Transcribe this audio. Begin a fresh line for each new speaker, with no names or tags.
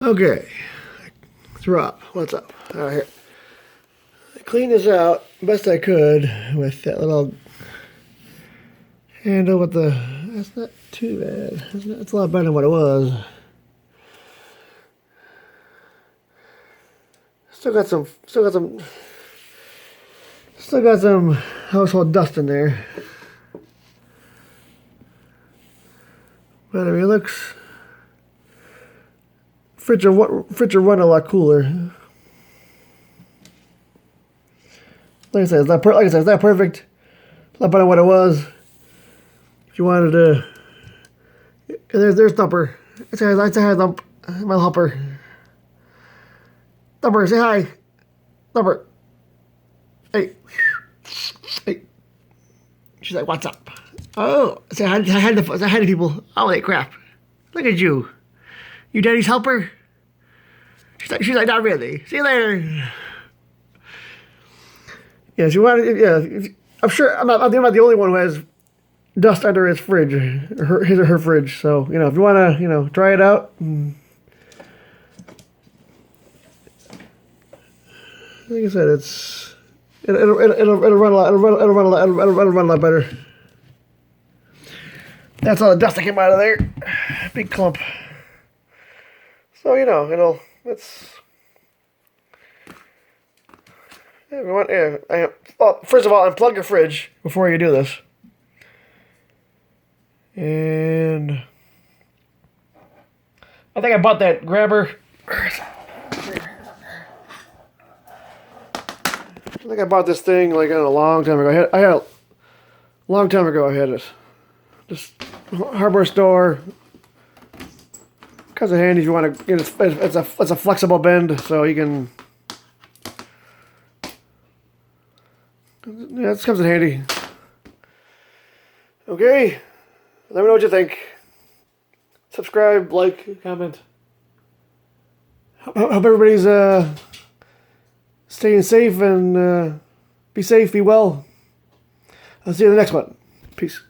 Okay, it's Rob. What's up? All right, here. I cleaned this out best I could with that little handle with the. That's not too bad. It's a lot better than what it was. Still got some household dust in there. But I mean, it looks. Fridge will run a lot cooler. Like I said, it's not perfect. It's not better than what it was. If you wanted to, there's Thumper. Say hi, Thump, my Humper. Thumper, say hi. Thumper. Hey. Hey. She's like, what's up? Oh, say hi to people. Holy crap! Look at you. You daddy's helper? She's like, not really. See you later. Yeah, she wanted. Yeah, I'm sure I'm not the only one who has dust under his fridge, his or her fridge. So if you want to, try it out. Like I said, it'll run a lot. It'll run a lot better. That's all the dust that came out of there. Big clump. So it's. Well, first of all, unplug your fridge before you do this. And I think I bought that grabber. I think I bought this thing like a long time ago. I had a long time ago. I had it. Just hardware store. Comes in handy if you want to. It's a flexible bend, so you can. Yeah, this comes in handy. Okay, let me know what you think. Subscribe, like, comment. Hope everybody's staying safe and be safe, be well. I'll see you in the next one. Peace.